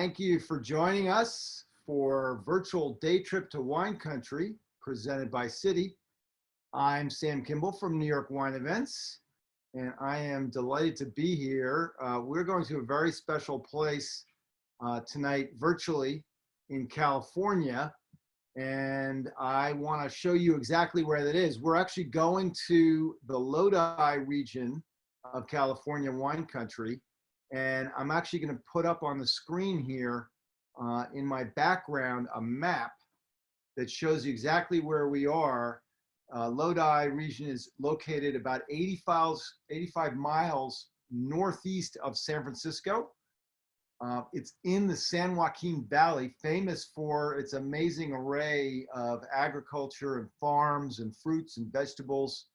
Thank you for joining us for virtual day trip to wine country presented by Citi. I'm Sam Kimball from New York Wine Events, and I am delighted to be here. We're going to a very special place tonight virtually in California, and I want to show you exactly where that is. We're actually going to the Lodi region of California wine country. And I'm actually going to put up on the screen here in my background a map that shows you exactly where we are. Lodi region is located about 85 miles northeast of San Francisco. It's in the San Joaquin Valley, famous for its amazing array of agriculture and farms and fruits and vegetables.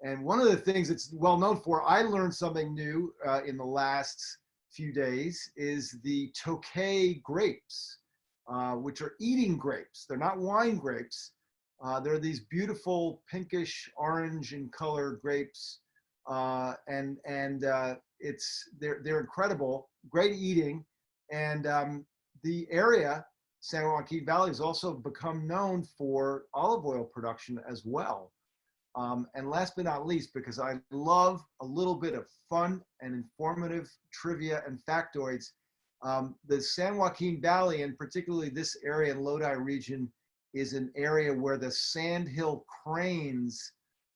And one of the things it's well known for, I learned something new in the last few days, is the Tokay grapes, which are eating grapes. They're not wine grapes. They're these beautiful pinkish orange in color grapes, and they're incredible, great eating. And the area, San Joaquin Valley, has also become known for olive oil production as well. And last but not least, because I love a little bit of fun and informative trivia and factoids, the San Joaquin Valley, and particularly this area in Lodi region, is an area where the sandhill cranes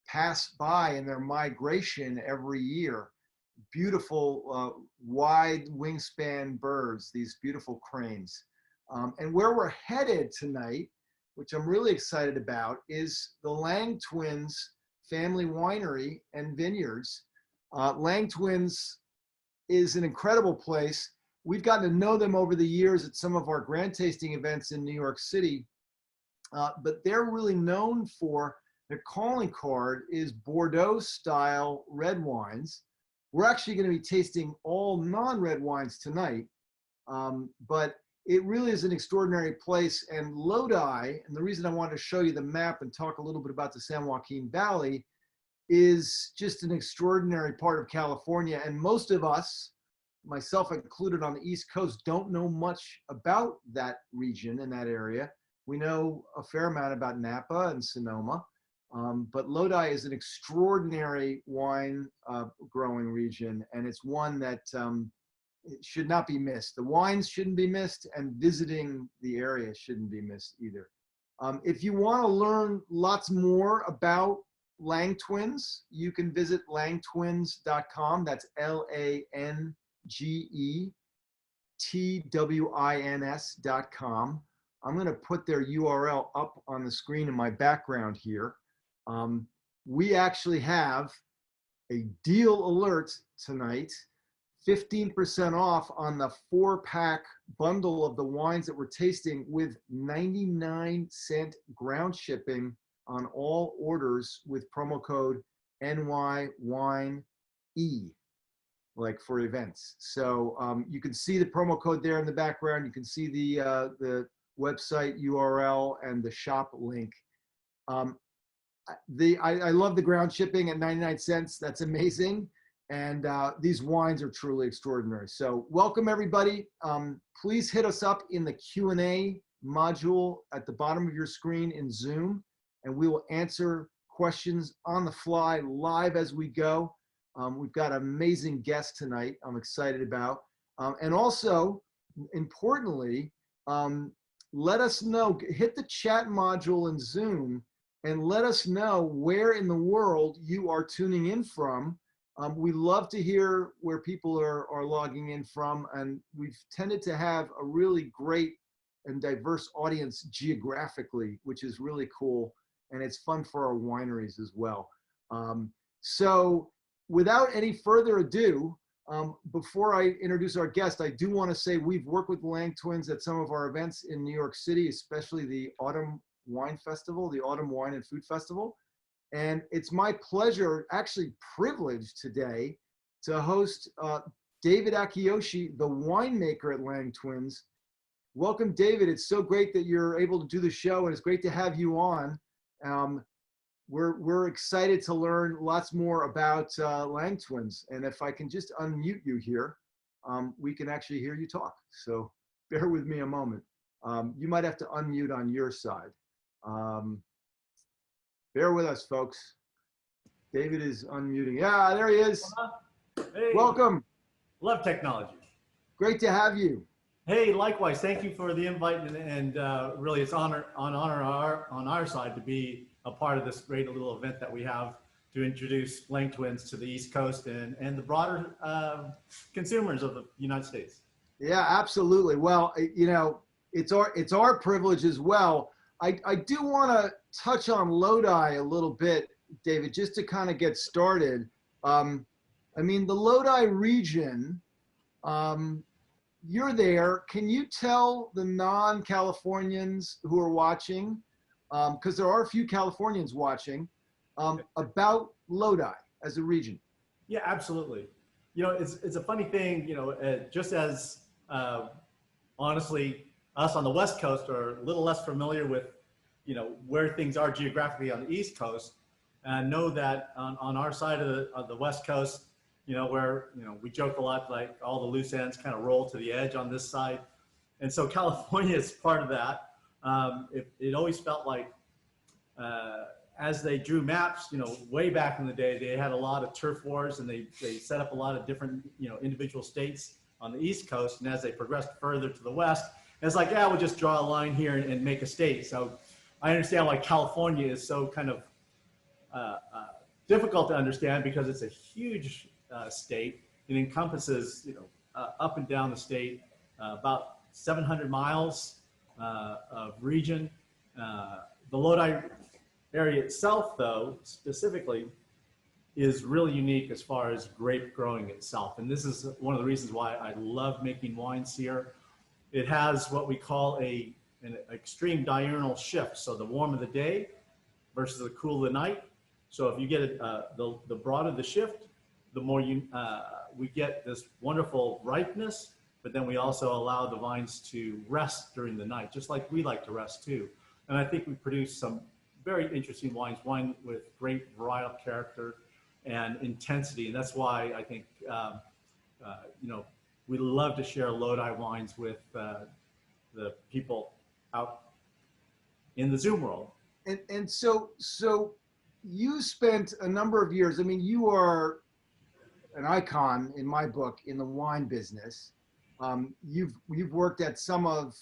pass by in their migration every year. Beautiful, wide wingspan birds, these beautiful cranes. And where we're headed tonight, which I'm really excited about, is the LangeTwins family winery and vineyards. LangeTwins is an incredible place. We've gotten to know them over the years at some of our grand tasting events in New York City, but they're really known for, their calling card is Bordeaux style red wines. We're actually going to be tasting all non-red wines tonight, but it really is an extraordinary place. And Lodi, and the reason I wanted to show you the map and talk a little bit about the San Joaquin Valley, is just an extraordinary part of California. And most of us, myself included on the East Coast, don't know much about that region and that area. We know a fair amount about Napa and Sonoma, but Lodi is an extraordinary wine growing region, and it's one that it should not be missed. The wines shouldn't be missed, and visiting the area shouldn't be missed either. If you want to learn lots more about LangeTwins, you can visit langetwins.com. That's LangeTwins.com. I'm going to put their URL up on the screen in my background here. We actually have a deal alert tonight. 15% off on the 4-pack bundle of the wines that we're tasting, with 99-cent ground shipping on all orders with promo code NYWINE, like for events. So you can see the promo code there in the background. You can see the website URL and the shop link. I love the ground shipping at 99 cents. That's amazing. And these wines are truly extraordinary. So welcome everybody. Please hit us up in the Q&A module at the bottom of your screen in Zoom, and we will answer questions on the fly live as we go. We've got amazing guests tonight I'm excited about. And also, importantly, let us know, hit the chat module in Zoom and let us know where in the world you are tuning in from. We love to hear where people are logging in from, and we've tended to have a really great and diverse audience geographically, which is really cool, and it's fun for our wineries as well. So without any further ado, before I introduce our guest, I do want to say we've worked with LangeTwins at some of our events in New York City, especially the Autumn Wine Festival, the Autumn Wine and Food Festival. And it's my pleasure, actually privilege today, to host David Akiyoshi, the winemaker at LangeTwins. Welcome, David. It's so great that you're able to do the show, and it's great to have you on. We're excited to learn lots more about LangeTwins. And if I can just unmute you here. we can actually hear you talk. So bear with me a moment. You might have to unmute on your side. Bear with us, folks. David is unmuting. Yeah, there he is. Hey, welcome. Love technology. Great to have you. Hey, likewise. Thank you for the invite, and really, it's on our side to be a part of this great little event that we have to introduce LangeTwins to the East Coast and the broader consumers of the United States. Yeah, absolutely. Well, you know, it's our privilege as well. I do want to touch on Lodi a little bit, David, just to kind of get started. I mean, the Lodi region, you're there. Can you tell the non-Californians who are watching, because there are a few Californians watching, about Lodi as a region? Yeah, absolutely. You know, it's a funny thing, you know, just as honestly, us on the West Coast are a little less familiar with, you know, where things are geographically on the East Coast, and know that on our side of the West Coast, you know, where, you know, we joke a lot, like all the loose ends kind of roll to the edge on this side. And so California is part of that. It always felt like, as they drew maps, you know, way back in the day, they had a lot of turf wars, and they set up a lot of different, you know, individual states on the East Coast. And as they progressed further to the West, it's like, yeah, we'll just draw a line here and make a state. So I understand why California is so kind of difficult to understand, because it's a huge state. It encompasses, you know, up and down the state, about 700 miles of region. The Lodi area itself, though, specifically, is really unique as far as grape growing itself. And this is one of the reasons why I love making wines here. It has what we call an extreme diurnal shift. So the warm of the day versus the cool of the night. So if you get the broader the shift, the more we get this wonderful ripeness, but then we also allow the vines to rest during the night, just like we like to rest too. And I think we produce some very interesting wines, wine with great varietal character and intensity. And that's why I think, you know, we love to share Lodi wines with the people out in the Zoom world. And so you spent a number of years, I mean, you are an icon in my book in the wine business. You've worked at some of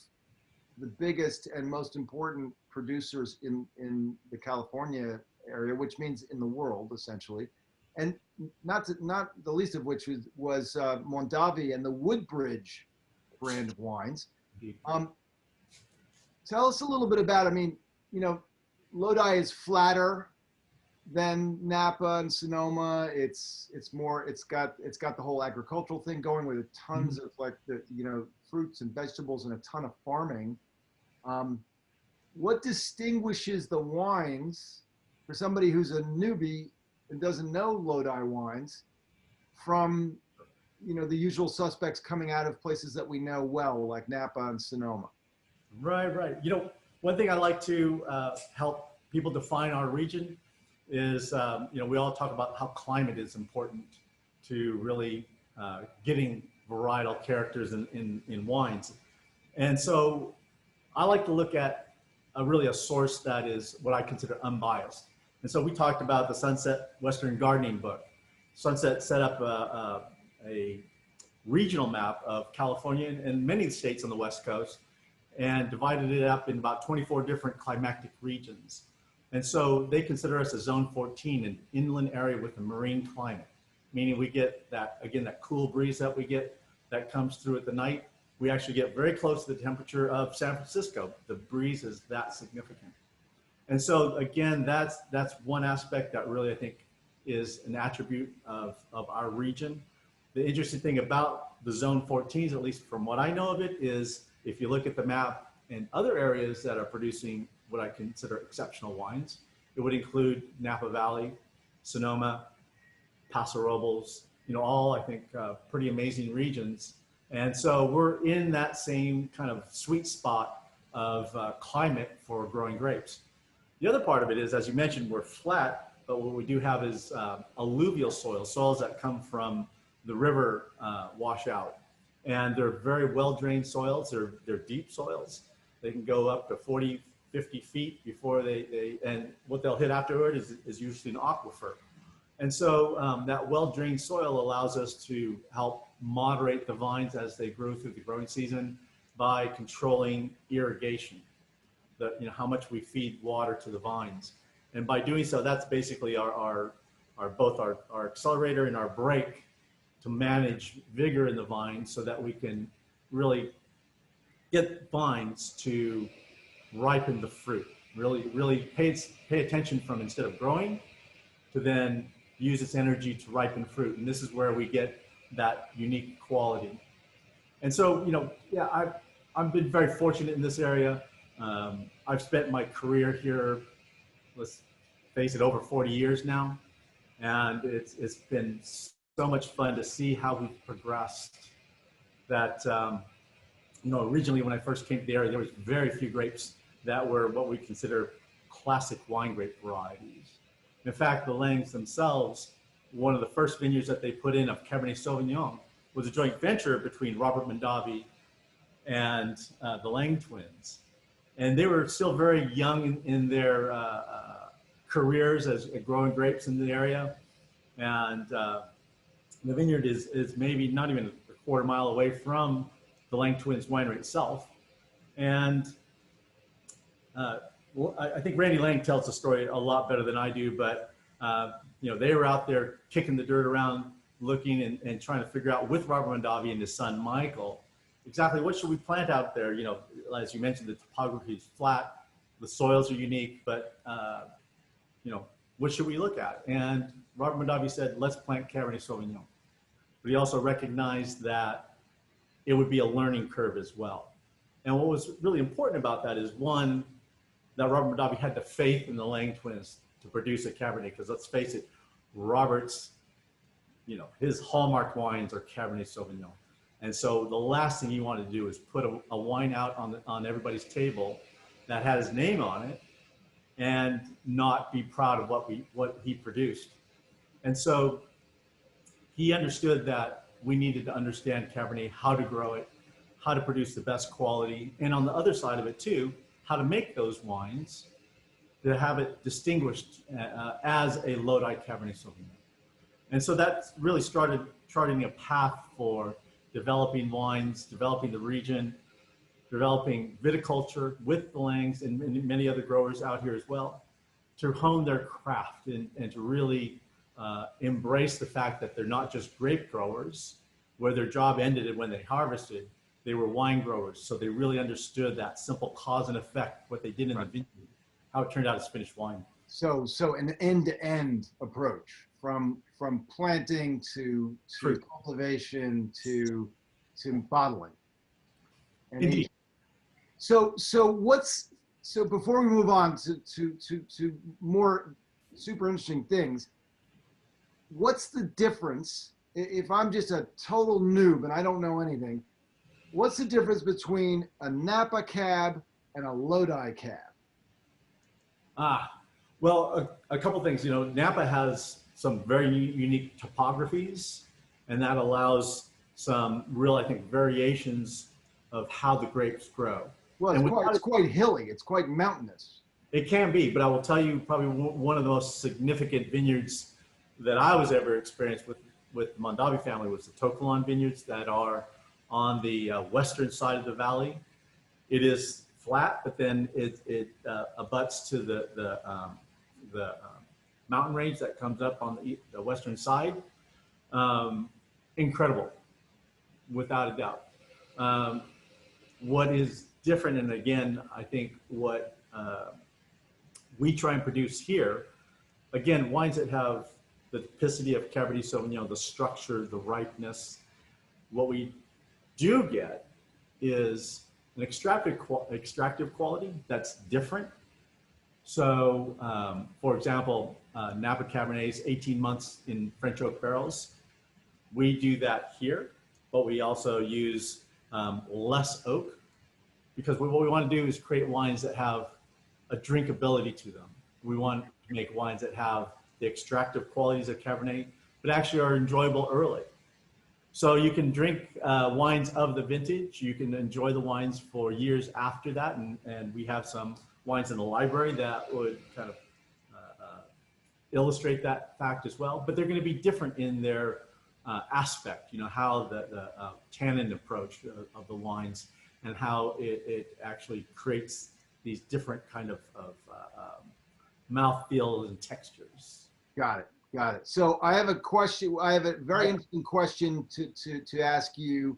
the biggest and most important producers in the California area, which means in the world, essentially. And not the least of which was Mondavi and the Woodbridge brand of wines. Tell us a little bit about, I mean, you know, Lodi is flatter than Napa and Sonoma. It's got the whole agricultural thing going with tons of, like, the, you know, fruits and vegetables and a ton of farming. What distinguishes the wines for somebody who's a newbie and doesn't know Lodi wines from, you know, the usual suspects coming out of places that we know well, like Napa and Sonoma? Right. You know, one thing I like to help people define our region is, you know, we all talk about how climate is important to really getting varietal characters in wines. And so I like to look at really a source that is what I consider unbiased. And so we talked about the Sunset Western Gardening book. Sunset set up a regional map of California and many states on the West Coast, and divided it up in about 24 different climatic regions. And so they consider us a zone 14, an inland area with a marine climate, meaning we get that, again, that cool breeze that we get that comes through at the night. We actually get very close to the temperature of San Francisco. The breeze is that significant. And so again, that's one aspect that really, I think, is an attribute of our region. The interesting thing about the zone 14s, at least from what I know of it, is if you look at the map in other areas that are producing what I consider exceptional wines, it would include Napa Valley, Sonoma, Paso Robles, you know, all, I think, pretty amazing regions. And so we're in that same kind of sweet spot of climate for growing grapes. The other part of it is, as you mentioned, we're flat, but what we do have is alluvial soils that come from the river washout. and they're very well-drained soils. They're deep soils. They can go up to 40, 50 feet before and what they'll hit afterward is usually an aquifer. And so that well-drained soil allows us to help moderate the vines as they grow through the growing season by controlling irrigation, how much we feed water to the vines. And by doing so, that's basically both our accelerator and our brake to manage vigor in the vines so that we can really get vines to ripen the fruit. Really pay attention from instead of growing to then use its energy to ripen fruit. And this is where we get that unique quality. And so, yeah, I've been very fortunate in this area. I've spent my career here, let's face it, over 40 years now. And it's been so much fun to see how we've progressed. That, originally when I first came to the area, there was very few grapes that were what we consider classic wine grape varieties. In fact, the Langes themselves, one of the first vineyards that they put in of Cabernet Sauvignon was a joint venture between Robert Mondavi and the LangeTwins. And they were still very young in their careers as growing grapes in the area. And the vineyard is maybe not even a quarter mile away from the LangeTwins winery itself. And I think Randy Lange tells the story a lot better than I do, but they were out there kicking the dirt around, looking and trying to figure out with Robert Mondavi and his son Michael, exactly what should we plant out there. As you mentioned, the topography is flat, the soils are unique, but what should we look at? And Robert Mondavi said, let's plant Cabernet Sauvignon. But he also recognized that it would be a learning curve as well. And what was really important about that is, one, that Robert Mondavi had the faith in the LangeTwins to produce a Cabernet, because let's face it, Robert's, his hallmark wines are Cabernet Sauvignon. And so the last thing he wanted to do is put a wine out on everybody's table that had his name on it and not be proud of what he produced. And so he understood that we needed to understand Cabernet, how to grow it, how to produce the best quality, and on the other side of it too, how to make those wines to have it distinguished as a Lodi Cabernet Sauvignon. And so that really started charting a path for developing wines, developing the region, developing viticulture with the Langes and many other growers out here as well, to hone their craft and to really embrace the fact that they're not just grape growers, where their job ended when they harvested. They were wine growers, so they really understood that simple cause and effect, what they did in the vineyard, how it turned out as finished wine. So an end-to-end approach from planting to cultivation to bottling. And Indeed. So before we move on to more super interesting things, what's the difference if I'm just a total noob and I don't know anything? What's the difference between a Napa cab and a Lodi cab? Well, a couple things. Napa has some very unique topographies, and that allows some real, I think, variations of how the grapes grow. Well, it's quite hilly. It's quite mountainous. It can be, but I will tell you probably one of the most significant vineyards that I was ever experienced with the Mondavi family was the Tokelon vineyards that are on the western side of the valley. It is flat, but then it abuts to the mountain range that comes up on the western side. Incredible, without a doubt. What is different, and again, I think what we try and produce here, again, wines that have the typicity of Cabernet Sauvignon, the structure, the ripeness. What we do get is an extractive quality that's different. So, for example, Napa Cabernets, 18 months in French oak barrels. We do that here, but we also use less oak, because what we want to do is create wines that have a drinkability to them. We want to make wines that have the extractive qualities of Cabernet, but actually are enjoyable early. So you can drink wines of the vintage. You can enjoy the wines for years after that. And we have some wines in the library that would kind of illustrate that fact as well. But they're going to be different in their aspect, you know, how the tannin approach of the wines and how it actually creates these different kind of mouthfeel and textures. Got it. Got it. So I have a question. I have a very interesting question to ask you,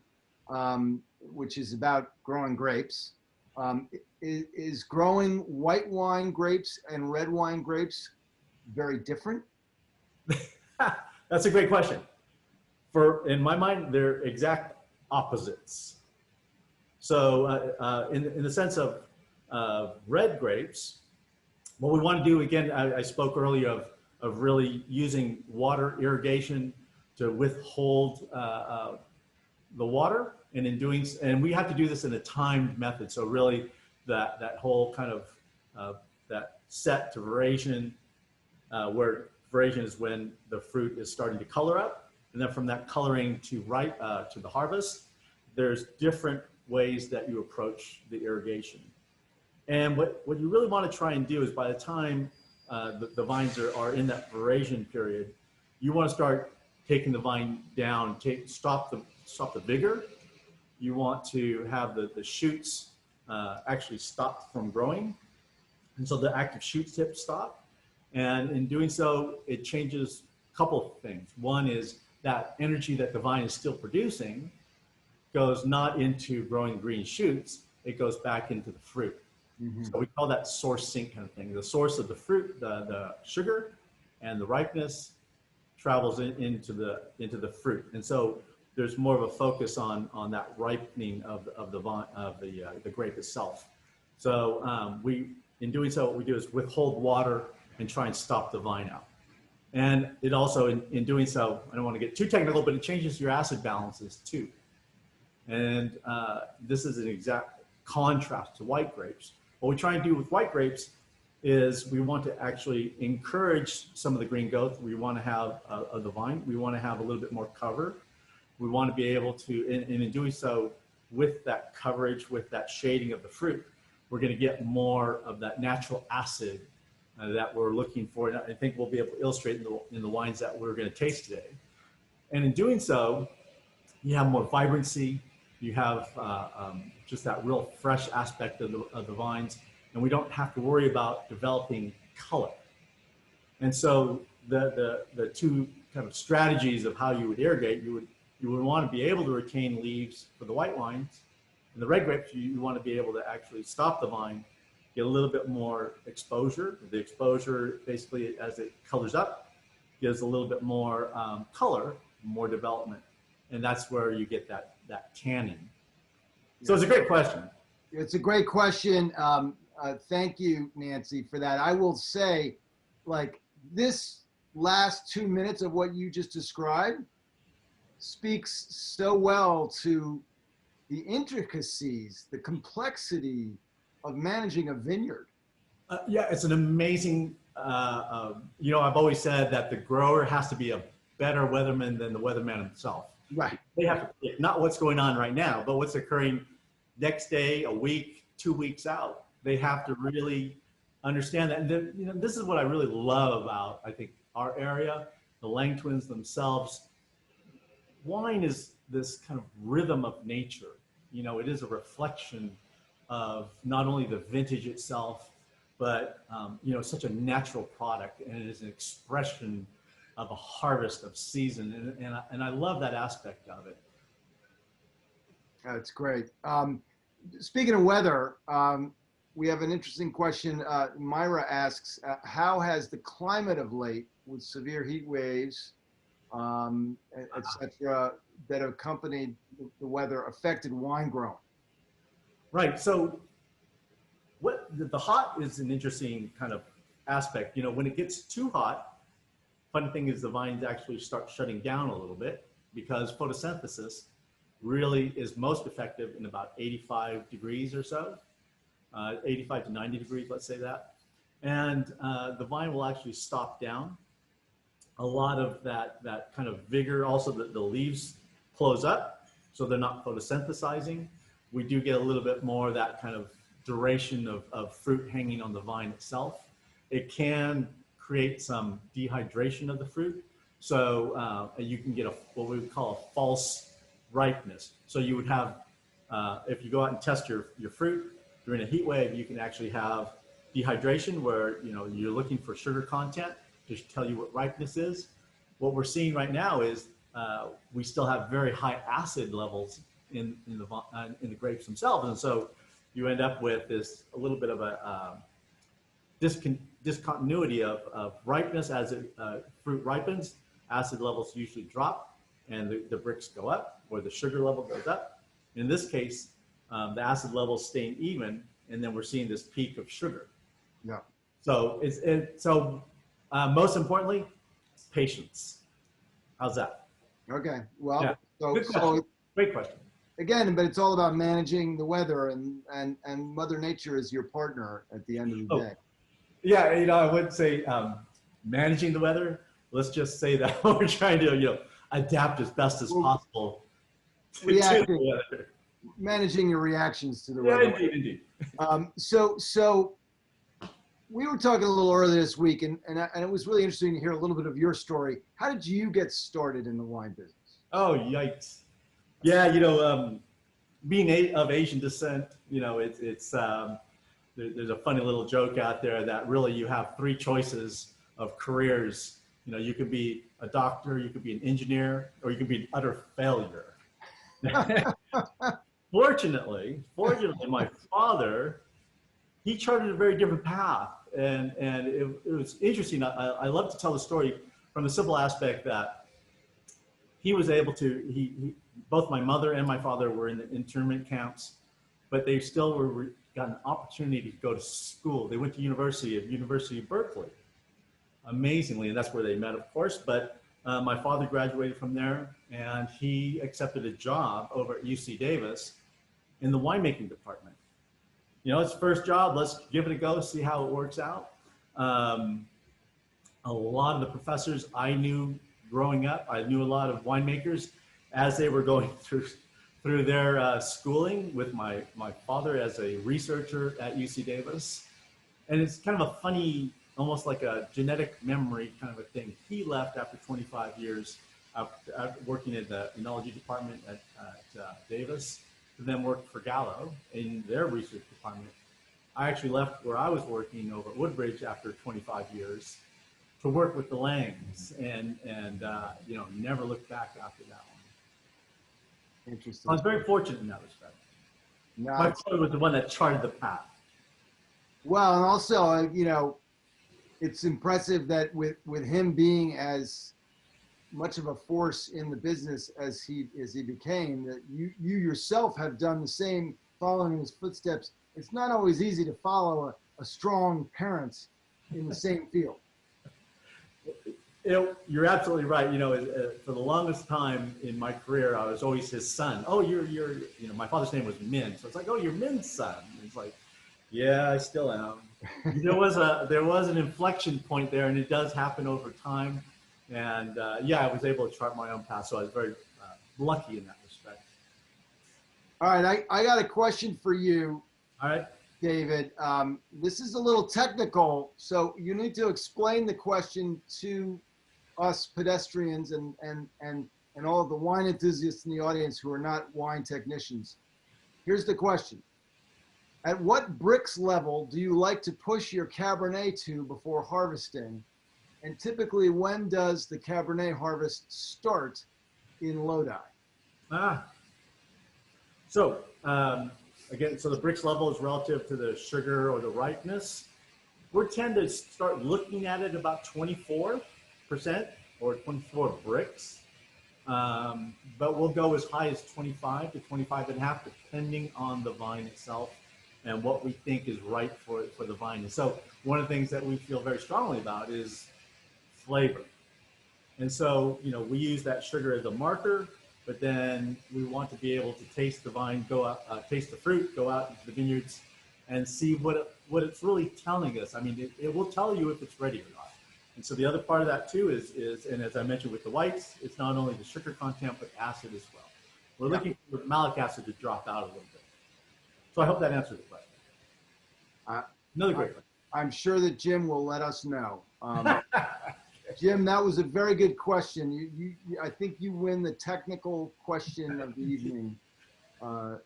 which is about growing grapes. Is growing white wine grapes and red wine grapes very different? That's a great question. In my mind, they're exact opposites. So in the sense of red grapes, what we want to do, again, I spoke earlier of really using water irrigation to withhold the water, and in doing, and we have to do this in a timed method. So really, that whole kind of that set to veraison, where veraison is when the fruit is starting to color up, and then from that coloring to to the harvest, there's different ways that you approach the irrigation. And what you really want to try and do is, by the time the vines are in that veraison period, you want to start taking the vine down, stop the vigor. You want to have the shoots actually stop from growing. And so the active shoot tips stop. And in doing so, it changes a couple of things. One is that energy that the vine is still producing goes not into growing green shoots, it goes back into the fruit. Mm-hmm. So we call that source sink kind of thing. The source of the fruit, the sugar and the ripeness travels into the fruit. And so there's more of a focus on that ripening of the grape itself. So in doing so, what we do is withhold water and try and stop the vine out. And it also, in doing so, I don't want to get too technical, but it changes your acid balances too. And this is an exact contrast to white grapes. What we try and do with white grapes is we want to actually encourage some of the green growth we want to have of the vine. We want to have a little bit more cover. We want to be able to, and in doing so, with that coverage, with that shading of the fruit, we're going to get more of that natural acid that we're looking for. And I think we'll be able to illustrate in the wines that we're going to taste today. And in doing so, you have more vibrancy. You have just that real fresh aspect of the vines, and we don't have to worry about developing color. And so the two kind of strategies of how you would irrigate, you would want to be able to retain leaves for the white wines, and the red grapes you want to be able to actually stop the vine, get a little bit more exposure. The exposure basically, as it colors up, gives a little bit more color, more development, and that's where you get that tannin. So it's a great question. It's a great question. Thank you, Nancy, for that. I will say, like, this last 2 minutes of what you just described speaks so well to the intricacies, the complexity of managing a vineyard. Yeah, it's an amazing, you know, I've always said that the grower has to be a better weatherman than the weatherman himself. Right. They have to predict not what's going on right now, but what's occurring next day, a week, 2 weeks out. They have to really understand that. And then, you know, this is what I really love about, I think, our area, the LangeTwins themselves. Wine is this kind of rhythm of nature. You know, it is a reflection of not only the vintage itself, but, you know, such a natural product, and it is an expression of a harvest of season. And I love that aspect of it. That's great. Speaking of weather, we have an interesting question. Myra asks, how has the climate of late, with severe heat waves, et cetera, that accompanied the weather, affected wine growing? Right. So the hot is an interesting kind of aspect. You know, when it gets too hot, funny thing is the vines actually start shutting down a little bit, because photosynthesis really is most effective in about 85 degrees or so, 85 to 90 degrees, let's say that. And the vine will actually stop down. A lot of that kind of vigor, also the leaves close up, so they're not photosynthesizing. We do get a little bit more of that kind of duration of fruit hanging on the vine itself. It can create some dehydration of the fruit. So you can get what we would call a false ripeness. So you would have, if you go out and test your fruit during a heat wave, you can actually have dehydration where you're looking for sugar content to tell you what ripeness is. What we're seeing right now is we still have very high acid levels in the grapes themselves, and so you end up with a little bit of a discontinuity of ripeness. As fruit ripens, acid levels usually drop and the Brix go up, or the sugar level goes up. In this case, the acid levels staying even, and then we're seeing this peak of sugar. Yeah. So most importantly, patience. How's that? Okay. Well, Yeah. Good question. so Great question. again, but it's all about managing the weather, and Mother Nature is your partner at the end of the day. Yeah, I would say managing the weather. Let's just say that we're trying to, adapt as best as possible to the weather. Managing your reactions to the Yeah, weather. indeed. So we were talking a little earlier this week, and it was really interesting to hear a little bit of your story. How did you get started in the wine business? Oh, yikes. Yeah, being of Asian descent, it's there's a funny little joke out there that really you have three choices of careers. You could be a doctor, you could be an engineer, or you could be an utter failure. Fortunately, my father, he charted a very different path. And it was interesting. I love to tell the story from the simple aspect that he was able to, both my mother and my father were in the internment camps, but they still got an opportunity to go to school. They went to University of Berkeley, amazingly, and that's where they met, of course. But my father graduated from there, and he accepted a job over at UC Davis in the winemaking department. It's first job. Let's give it a go, see how it works out. A lot of the professors I knew growing up, I knew a lot of winemakers as they were going through their schooling with my father as a researcher at UC Davis. And it's kind of a funny, almost like a genetic memory kind of a thing. He left after 25 years after working in the enology department at Davis, to then work for Gallo in their research department. I actually left where I was working over at Woodbridge after 25 years to work with the Langes, and never looked back after that one. Interesting. I was very fortunate in that respect. No, My father was the one that charted the path. well, and also, it's impressive that with him being as much of a force in the business as he became, that you yourself have done the same, following in his footsteps. It's not always easy to follow a strong parent in the same field. You're absolutely right. For the longest time in my career, I was always his son. Oh, you're my father's name was Min, so it's like, oh, you're Min's son. And it's like, yeah, I still am. There was an inflection point there, and it does happen over time. And I was able to chart my own path, so I was very lucky in that respect. All right, I got a question for you. All right, David. This is a little technical, so you need to explain the question to us pedestrians and all of the wine enthusiasts in the audience who are not wine technicians. Here's the question. At what Brix level do you like to push your Cabernet to before harvesting? And typically, when does the Cabernet harvest start in Lodi? So again, so the Brix level is relative to the sugar or the ripeness. We tend to start looking at it about 24% or 24 Brix, but we'll go as high as 25 to 25.5, depending on the vine itself and what we think is right for the vine. And so one of the things that we feel very strongly about is flavor. And so, we use that sugar as a marker, but then we want to be able to taste the vine, go out, taste the fruit, go out into the vineyards and see what it's really telling us. I mean, it will tell you if it's ready or not. And so the other part of that too is, and as I mentioned with the whites, it's not only the sugar content, but acid as well. We're looking for malic acid to drop out a little bit. So I hope that answers the question. Another great question. I'm sure that Jim will let us know. Jim, that was a very good question. I think you win the technical question of the evening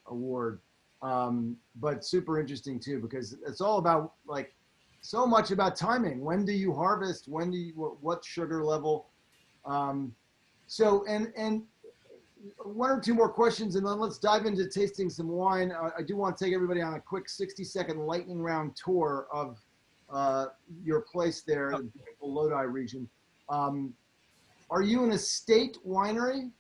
award. But super interesting too, because it's all about like so much about timing. When do you harvest? When do you, what sugar level? So, and one or two more questions, and then let's dive into tasting some wine. I do want to take everybody on a quick 60-second lightning round tour of your place there in the beautiful Lodi region. Are you an estate winery?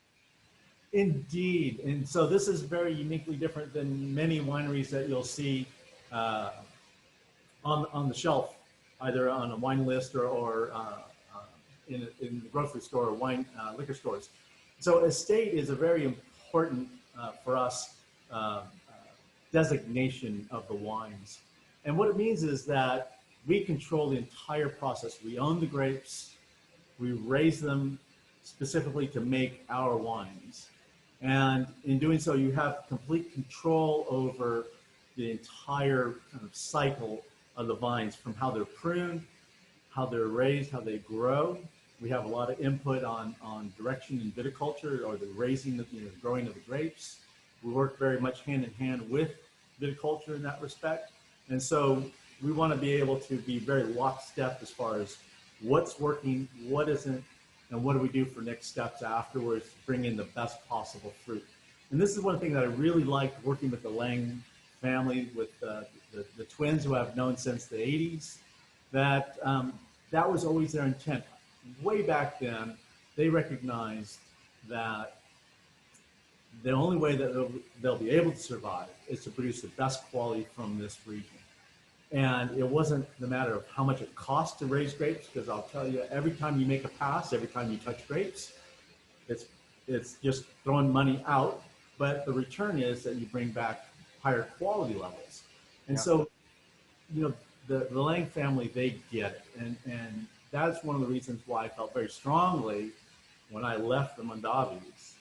Indeed. And so this is very uniquely different than many wineries that you'll see on the shelf, either on a wine list or in the grocery store or wine liquor stores. So estate is a very important for us designation of the wines. And what it means is that we control the entire process. We own the grapes, we raise them specifically to make our wines. And in doing so, you have complete control over the entire kind of cycle of the vines, from how they're pruned, how they're raised, how they grow. We have a lot of input on direction in viticulture, or the raising, growing of the grapes. We work very much hand in hand with viticulture in that respect. And so we want to be able to be very lockstep as far as what's working, what isn't, and what do we do for next steps afterwards to bring in the best possible fruit. And this is one thing that I really liked working with the Lange family, with the twins who I've known since the 80s, that that was always their intent. Way back then, they recognized that the only way that they'll be able to survive is to produce the best quality from this region. And it wasn't the matter of how much it costs to raise grapes, because I'll tell you, every time you make a pass, every time you touch grapes, it's just throwing money out. But the return is that you bring back higher quality levels. And so, the Lange family, they get it. And that's one of the reasons why I felt very strongly when I left the Mondavis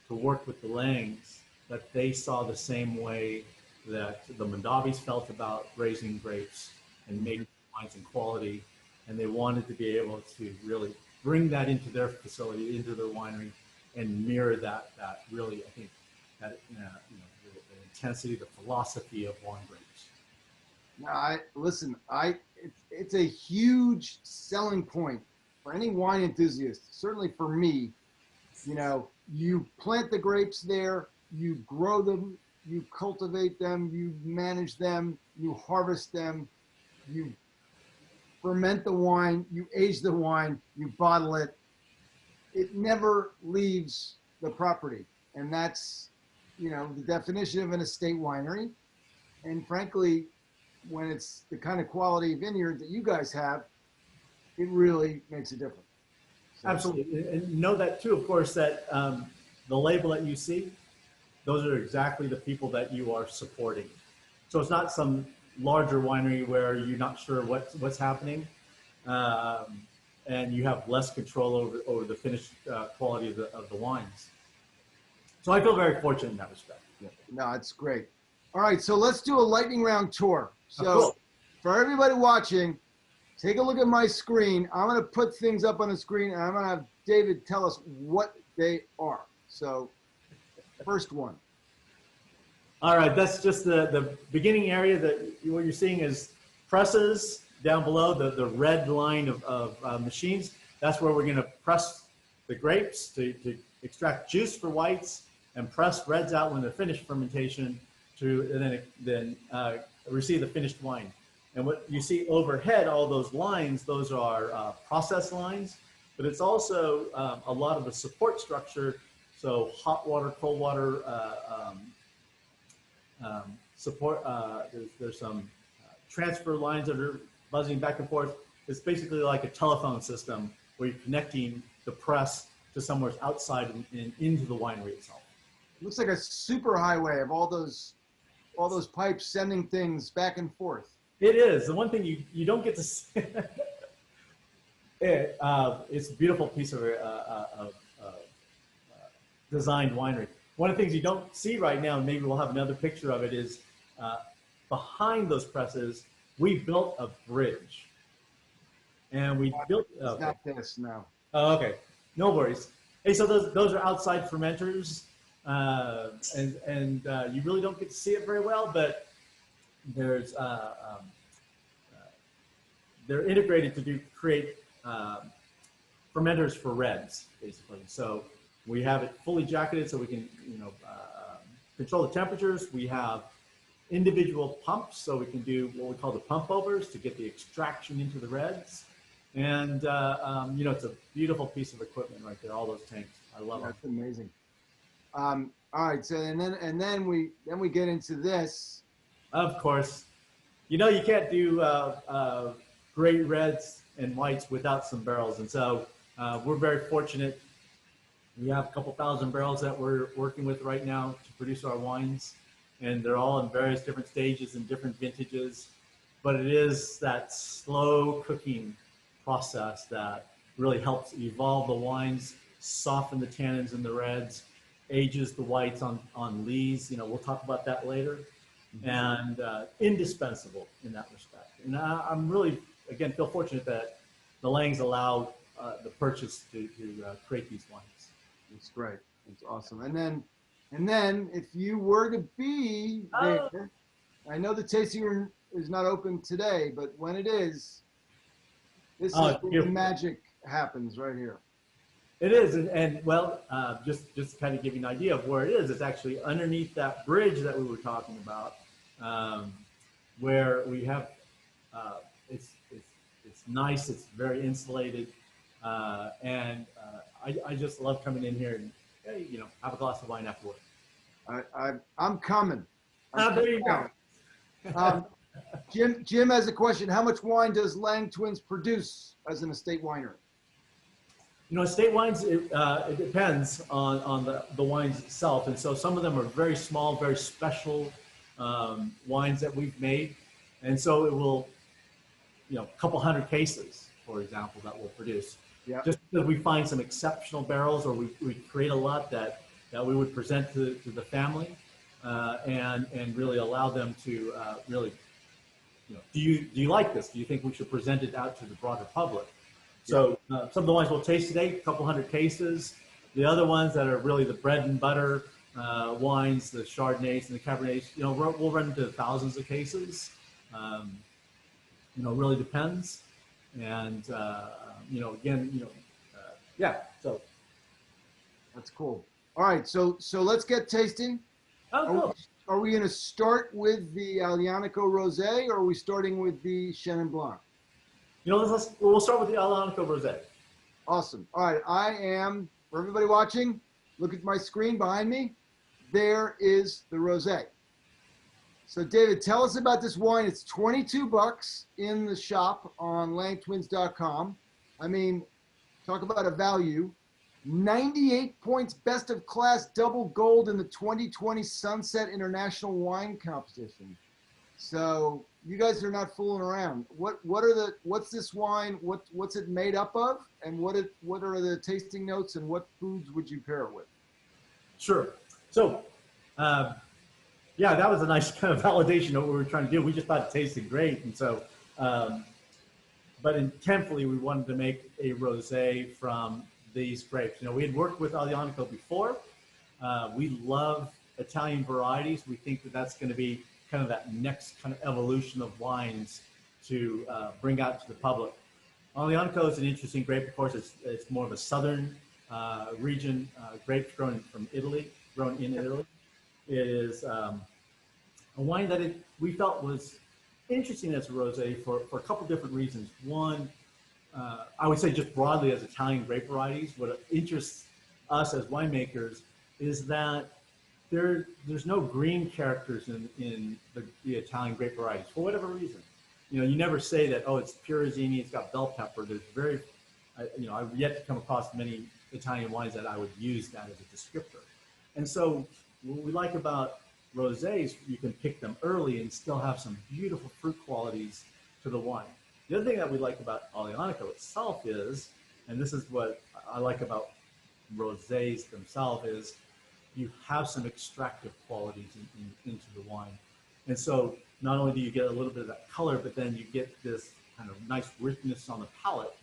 to work with the Langes, that they saw the same way that the Mondavis felt about raising grapes and making wines and quality. And they wanted to be able to really bring that into their facility, into their winery, and mirror that really, I think, that, the intensity, the philosophy of wine grapes. No, it's a huge selling point for any wine enthusiast, certainly for me. You plant the grapes there, you grow them, you cultivate them, you manage them, you harvest them, you ferment the wine, you age the wine, you bottle it. It never leaves the property. And that's, the definition of an estate winery. And frankly, when it's the kind of quality vineyard that you guys have, it really makes a difference. So. Absolutely. And know that too, of course, that the label that you see, those are exactly the people that you are supporting. So it's not some larger winery where you're not sure what's happening, and you have less control over the finished quality of the wines. So I feel very fortunate in that respect. Yeah. No, it's great. All right, so let's do a lightning round tour. So cool. For everybody watching, take a look at my screen. I'm going to put things up on the screen, and I'm going to have David tell us what they are. So first one. All right, that's just the beginning area. What you're seeing is presses down below, the red line of machines. That's where we're going to press the grapes to extract juice for whites and press reds out when they're finished fermentation to then receive the finished wine. And what you see overhead, all those lines, those are process lines, but it's also a lot of the support structure. So hot water, cold water support. There's some transfer lines that are buzzing back and forth. It's basically like a telephone system where you're connecting the press to somewhere outside and into the winery itself. It looks like a super highway of all those pipes sending things back and forth. It is. The one thing you don't get to see, it's a beautiful piece of designed winery. one of the things you don't see right now, and maybe we'll have another picture of it, is behind those presses, we built a bridge. And we built, It's okay. not this, no. Oh, okay, no worries. Hey, so those are outside fermenters, and you really don't get to see it very well, but there's they're integrated to create fermenters for reds, basically. So we have it fully jacketed, so we can control the temperatures. We have individual pumps, so we can do what we call the pump overs to get the extraction into the reds. And it's a beautiful piece of equipment right there. All those tanks, I love them. That's amazing. All right, so and then we get into this. Of course, you can't do great reds and whites without some barrels, and so we're very fortunate. We have a couple thousand barrels that we're working with right now to produce our wines, and they're all in various different stages and different vintages. But it is that slow cooking process that really helps evolve the wines, soften the tannins in the reds, ages the whites on lees. We'll talk about that later. And indispensable in that respect. And I'm really, again, feel fortunate that the Langes allow the purchase to create these wines. It's great. It's awesome. And then if you were to be there, I know the tasting room is not open today, but when it is, this is where the magic happens right here. It is, and well, just to kind of give you an idea of where it is, it's actually underneath that bridge that we were talking about, where we have, it's nice, it's very insulated, and I just love coming in here and, hey, have a glass of wine after work. I'm coming. There you go. Jim has a question. How much wine does LangeTwins produce as an estate winery? Estate wines, it depends on the wines itself. And so some of them are very small, very special wines that we've made. And so it will, a couple hundred cases, for example, that we'll produce. Yeah. Just because we find some exceptional barrels, or we create a lot that we would present to the family and really allow them to really, do you like this? Do you think we should present it out to the broader public? So some of the wines we'll taste today, a couple hundred cases. The other ones that are really the bread and butter wines, the Chardonnays and the Cabernets, we'll run into thousands of cases. Really depends. And, again, yeah, so. That's cool. All right, so let's get tasting. Oh, cool. Are we going to start with the Aglianico Rosé, or are we starting with the Chenin Blanc? We'll start with the Aglianico Rosé. Awesome. All right, for everybody watching, look at my screen behind me. There is the Rosé. So David, tell us about this wine. It's $22 in the shop on LangeTwins.com. I mean, talk about a value. 98 points, best of class, double gold in the 2020 Sunset International Wine Competition. So you guys are not fooling around. What's this wine? What's it made up of? And what are the tasting notes, and what foods would you pair it with? Sure. So, yeah, that was a nice kind of validation of what we were trying to do. We just thought it tasted great. And so, but intentfully, we wanted to make a rosé from these grapes. We had worked with Aglianico before. We love Italian varieties. We think that that's going to be kind of that next kind of evolution of wines to bring out to the public. Aglianico is an interesting grape. Of course, it's more of a southern region grapes grown in Italy. It is a wine that we felt was interesting as a rosé for a couple different reasons. One, I would say just broadly as Italian grape varieties, what interests us as winemakers is that there's no green characters in the Italian grape varieties for whatever reason. You never say that, oh, it's Pirozzini, it's got bell pepper. There's I've yet to come across many Italian wines that I would use that as a descriptor. And so what we like about rosés, you can pick them early and still have some beautiful fruit qualities to the wine. The other thing that we like about Aglianico itself is, and this is what I like about rosés themselves, is you have some extractive qualities into the wine. And so not only do you get a little bit of that color, but then you get this kind of nice richness on the palate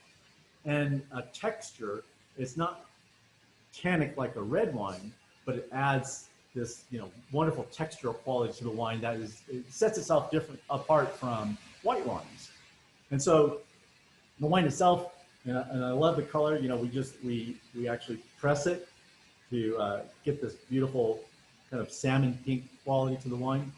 and a texture. It's not tannic like a red wine, but it adds this, wonderful textural quality to the wine that it sets itself apart from white wines. And so the wine itself, and I love the color. We actually press it to get this beautiful kind of salmon pink quality to the wine.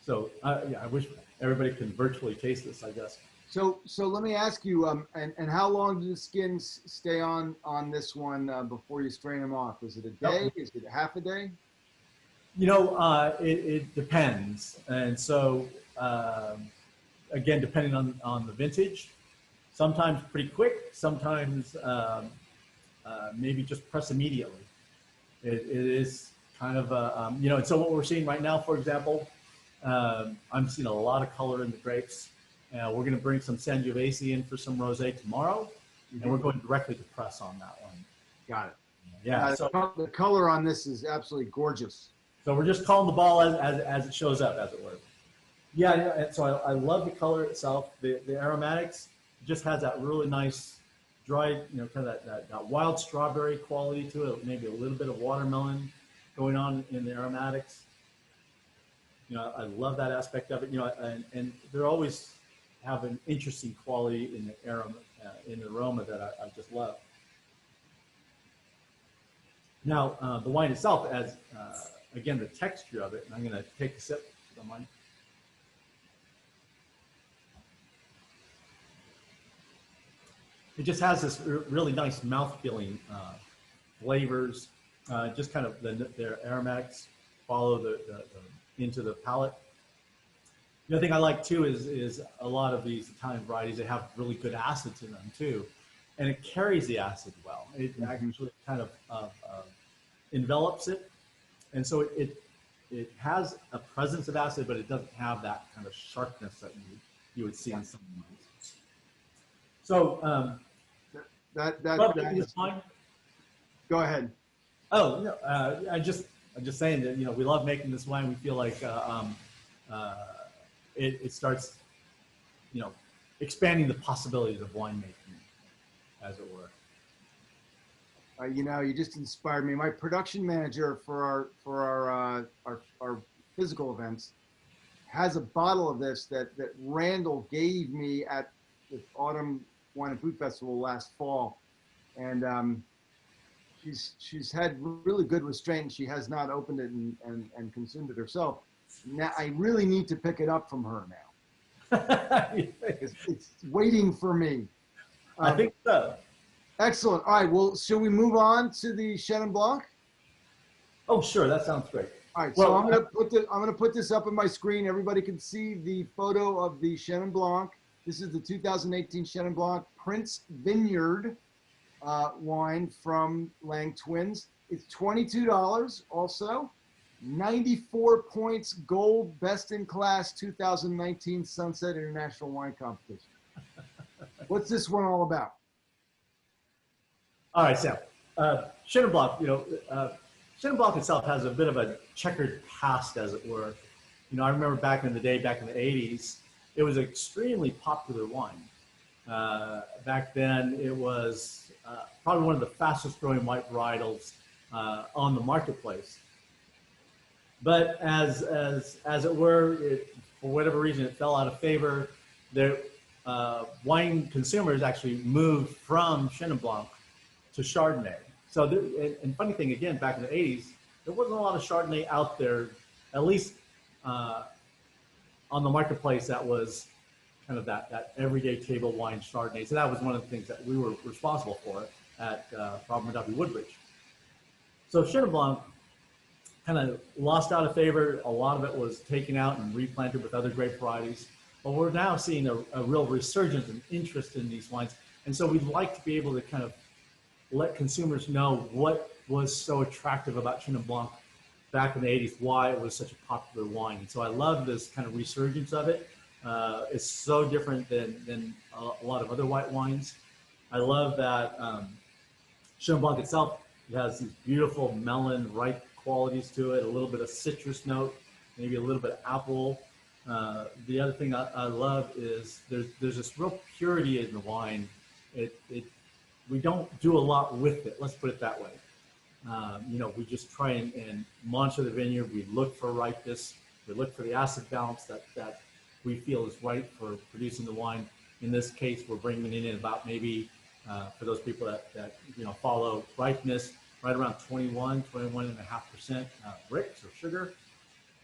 So I wish everybody can virtually taste this, I guess. So let me ask you, and how long do the skins stay on this one before you strain them off? Is it a day? Is it half a day? It depends. And so, again, depending on the vintage, sometimes pretty quick, sometimes maybe just press immediately. It is kind of, and so what we're seeing right now, for example, I'm seeing a lot of color in the grapes. We're going to bring some Sangiovese in for some rosé tomorrow, and we're going directly to press on that one. Got it. Yeah. So the color on this is absolutely gorgeous. So we're just calling the ball as it shows up, as it were. Yeah. And so I love the color itself. The aromatics just has that really nice, dry, kind of that wild strawberry quality to it. Maybe a little bit of watermelon going on in the aromatics. I love that aspect of it. And they're always have an interesting quality in the aroma that I just love. Now, the wine itself, as again, the texture of it, and I'm going to take a sip of mine. It just has this really nice mouth-feeling flavors, just kind of their aromatics follow into the palate. The other thing I like too is a lot of these Italian varieties, they have really good acids in them too, and it carries the acid well. It actually kind of envelops it, and so it has a presence of acid, but it doesn't have that kind of sharpness that you would see in some wines. So that is fine. Go ahead. Oh no, I'm just saying that we love making this wine. We feel like it starts, expanding the possibilities of winemaking, as it were. You just inspired me. My production manager for our physical events has a bottle of this that Randall gave me at the Autumn Wine and Food Festival last fall, and she's had really good restraint, and she has not opened it and consumed it herself. Now I really need to pick it up from her now. It's waiting for me. I think so. Excellent. All right. Well, should we move on to the Chenin Blanc? Oh, sure. That sounds great. All right. So I'm gonna put this up on my screen. Everybody can see the photo of the Chenin Blanc. This is the 2018 Chenin Blanc Prince Vineyard wine from LangeTwins. It's $22 also. 94 points, gold, best in class 2019 Sunset International Wine Competition. What's this one all about? All right, Sam. Chenin Blanc, Chenin Blanc itself has a bit of a checkered past, as it were. I remember back in the day, back in the 80s, it was an extremely popular wine. Back then, it was probably one of the fastest growing white varietals on the marketplace. But as it were, for whatever reason, it fell out of favor. Wine consumers actually moved from Chenin Blanc to Chardonnay. So, and funny thing, again, back in the 80s, there wasn't a lot of Chardonnay out there, at least on the marketplace, that was kind of that everyday table wine Chardonnay. So that was one of the things that we were responsible for at Robert Mondavi Woodbridge. So Chenin Blanc kind of lost out of favor. A lot of it was taken out and replanted with other grape varieties. But we're now seeing a real resurgence and interest in these wines. And so we'd like to be able to kind of let consumers know what was so attractive about Chenin Blanc back in the 80s, why it was such a popular wine. And so I love this kind of resurgence of it. It's so different than a lot of other white wines. I love that Chenin Blanc itself, It has these beautiful melon, ripe qualities to it, a little bit of citrus note, maybe a little bit of apple. The other thing I love is there's this real purity in the wine. We don't do a lot with it. Let's put it that way. We just try and monitor the vineyard. We look for ripeness. We look for the acid balance that we feel is right for producing the wine. In this case, we're bringing it in about maybe, for those people that follow ripeness, right around 21.5% bricks or sugar.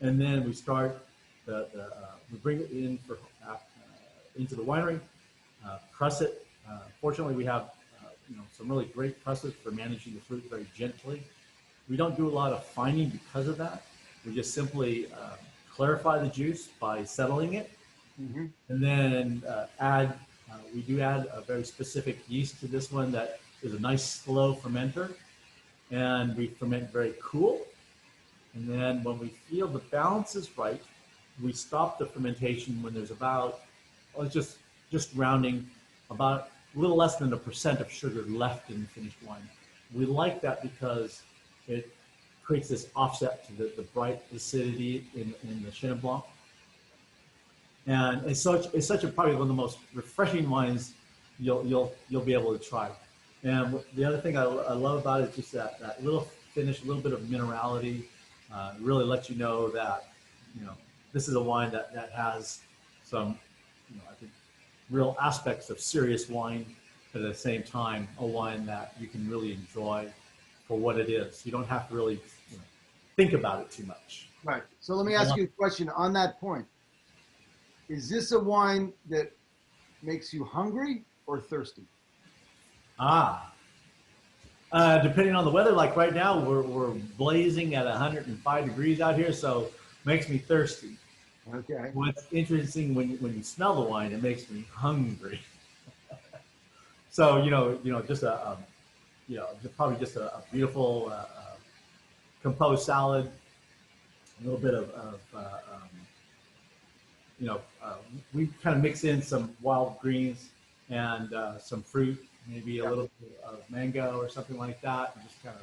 And then we start, we bring it in into the winery, press it. Fortunately, we have some really great presses for managing the fruit very gently. We don't do a lot of fining because of that. We just simply clarify the juice by settling it. Mm-hmm. And then we do add a very specific yeast to this one that is a nice slow fermenter. And we ferment very cool. And then when we feel the balance is right, we stop the fermentation when there's about, just rounding, about a little less than 1% of sugar left in the finished wine. We like that because it creates this offset to the bright acidity in the Chenin Blanc. And it's such a probably one of the most refreshing wines you'll be able to try. And the other thing I love about it is just that little finish, a little bit of minerality. Really lets you know that this is a wine that has some I think real aspects of serious wine, but at the same time a wine that you can really enjoy for what it is. You don't have to really think about it too much. Right. So let me ask you a question on that point. Is this a wine that makes you hungry or thirsty? Depending on the weather, like right now, we're blazing at 105 degrees out here, so makes me thirsty. Okay. What's interesting when you smell the wine, it makes me hungry. So probably just a beautiful composed salad, a little bit of we kind of mix in some wild greens and some fruit, maybe a little bit of mango or something like that, and just kind of.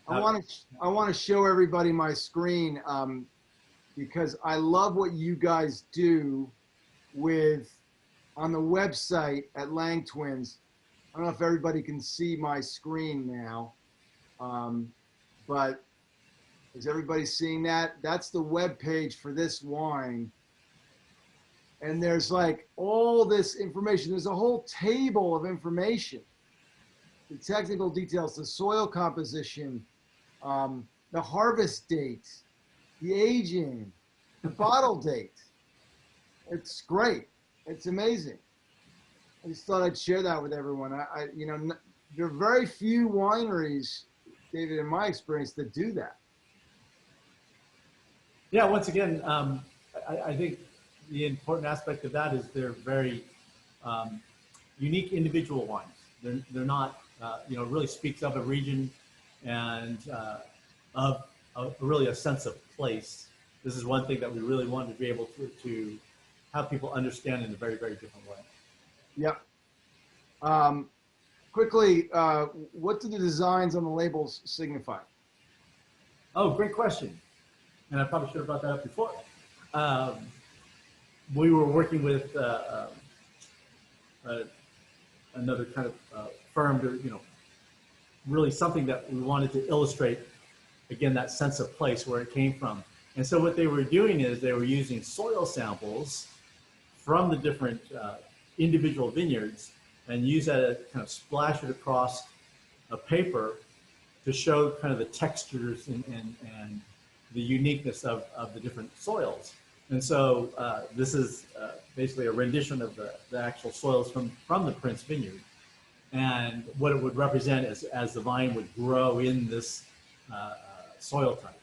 I want to show everybody my screen because I love what you guys do on the website at LangeTwins. I don't know if everybody can see my screen now, but is everybody seeing that? That's the web page for this wine. And there's like all this information. There's a whole table of information. The technical details, the soil composition, the harvest date, the aging, the bottle date. It's great. It's amazing. I just thought I'd share that with everyone. There are very few wineries, David, in my experience, that do that. Yeah, once again, I think the important aspect of that is they're very unique individual wines. They're not, really speaks of a region and of really a sense of place. This is one thing that we really wanted to be able to have people understand in a very, very different way. Yep. Quickly, what do the designs on the labels signify? Oh, great question. And I probably should have brought that up before. We were working with another kind of firm to, really something that we wanted to illustrate, again, that sense of place where it came from. And so what they were doing is they were using soil samples from the different individual vineyards and use that to kind of splash it across a paper to show kind of the textures and the uniqueness of the different soils. And so this is basically a rendition of the actual soils from the Prince Vineyard, and what it would represent as the vine would grow in this soil type.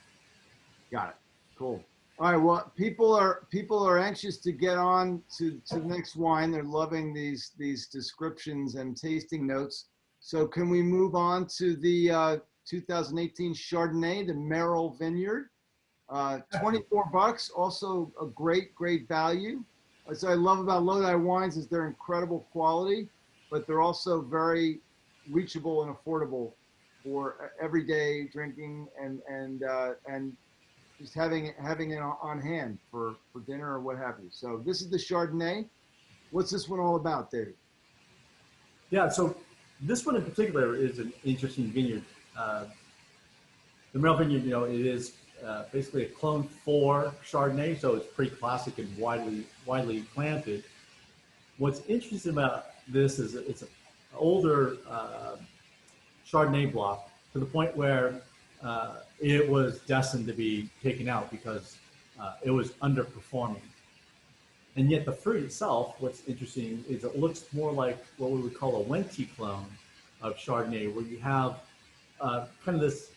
Got it. Cool. All right. Well, people are anxious to get on to the next wine. They're loving these descriptions and tasting notes. So can we move on to the 2018 Chardonnay, the Merrill Vineyard? 24 bucks, also a great value. What I love about Lodi wines is their incredible quality, but they're also very reachable and affordable for everyday drinking and just having it on hand for dinner or what have you. So this is the Chardonnay. What's this one all about, David? Yeah, so this one in particular is an interesting vineyard. The Merle Vineyard, it is basically a clone for Chardonnay, so it's pretty classic and widely planted. What's interesting about this is it's an older Chardonnay block to the point where it was destined to be taken out because it was underperforming. And yet the fruit itself, what's interesting is it looks more like what we would call a Wente clone of Chardonnay, where you have kind of this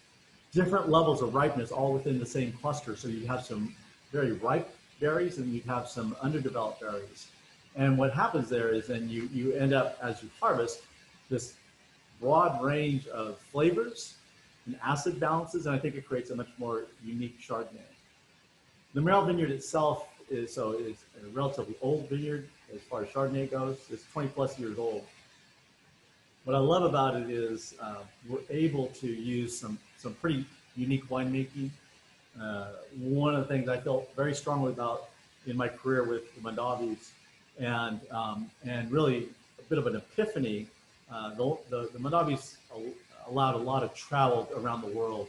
different levels of ripeness all within the same cluster. So you have some very ripe berries and you have some underdeveloped berries. And what happens there is then you end up, as you harvest, this broad range of flavors and acid balances, and I think it creates a much more unique Chardonnay. The Merle Vineyard itself is a relatively old vineyard as far as Chardonnay goes. It's 20 plus years old. What I love about it is we're able to use some pretty unique winemaking. One of the things I felt very strongly about in my career with the Mondavis, and really a bit of an epiphany. The Mondavis allowed a lot of travel around the world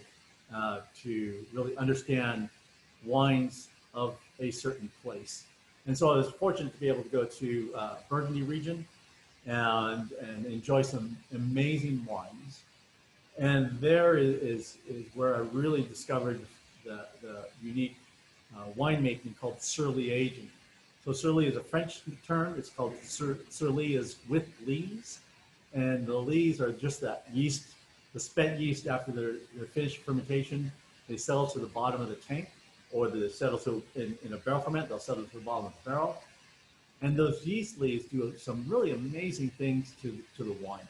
to really understand wines of a certain place. And so I was fortunate to be able to go to Burgundy region and enjoy some amazing wines. And there is where I really discovered the unique winemaking called surly aging. So surly is a French term. It's called surly is with lees. And the lees are just that yeast, the spent yeast after their finished fermentation. They settle to the bottom of the tank, or they settle to in a barrel ferment. They'll settle to the bottom of the barrel. And those yeast lees do some really amazing things to the wine.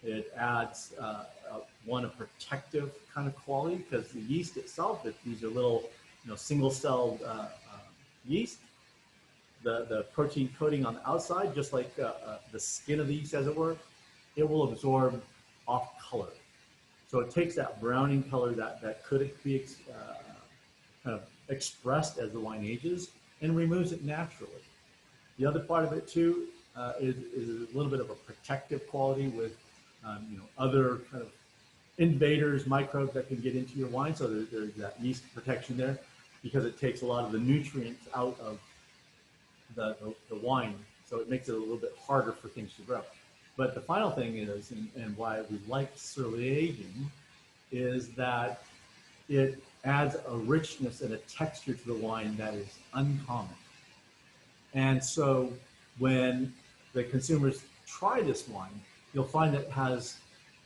It adds a protective kind of quality, because the yeast itself, these are little single-celled yeast. The protein coating on the outside, just like the skin of the yeast, as it were, it will absorb off color. So it takes that browning color that could be kind of expressed as the wine ages and removes it naturally. The other part of it too is a little bit of a protective quality with other kind of invaders, microbes that can get into your wine. So there's that yeast protection there, because it takes a lot of the nutrients out of the wine. So it makes it a little bit harder for things to grow. But the final thing is, and why we like surly aging, is that it adds a richness and a texture to the wine that is uncommon. And so when the consumers try this wine, you'll find that it has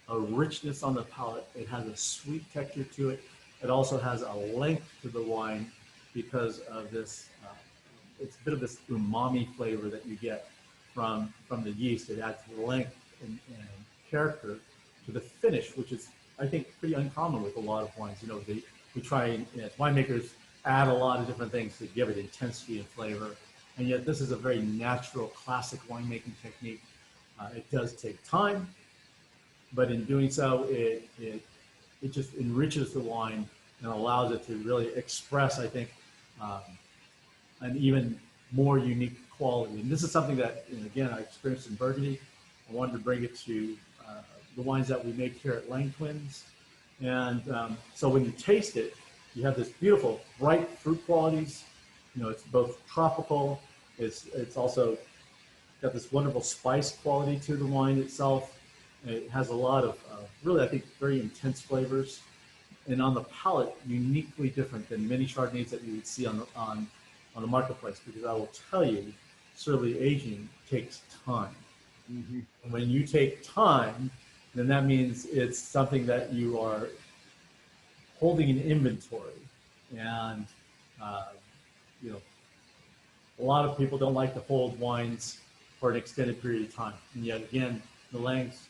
a richness on the palate. It has a sweet texture to it. It also has a length to the wine because of this, it's a bit of this umami flavor that you get from the yeast. It adds length and character to the finish, which is, I think, pretty uncommon with a lot of wines. We try, as winemakers, add a lot of different things to give it intensity and flavor. And yet this is a very natural, classic winemaking technique. It does take time, but in doing so, it just enriches the wine and allows it to really express, I think, an even more unique quality. And this is something that, again, I experienced in Burgundy. I wanted to bring it to the wines that we make here at LangeTwins. And so when you taste it, you have this beautiful, bright fruit qualities. It's both tropical. It's also got this wonderful spice quality to the wine itself. It has a lot of really, I think, very intense flavors. And on the palate, uniquely different than many Chardonnays that you would see on the marketplace, because I will tell you, surly aging takes time. Mm-hmm. And when you take time, then that means it's something that you are holding in inventory. And, a lot of people don't like to hold wines for an extended period of time. And yet again, the Langes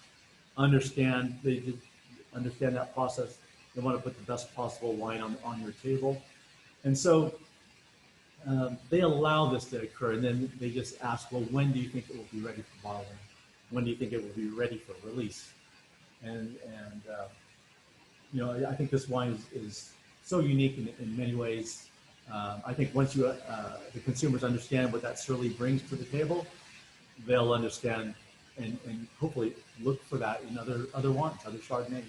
understand that process. They want to put the best possible wine on your table. And so they allow this to occur, and then they just ask, well, when do you think it will be ready for bottling? When do you think it will be ready for release? And you know, I think this wine is so unique in many ways. I think once the consumers understand what that surly brings to the table, they'll understand and hopefully look for that in other wines, other Chardonnays.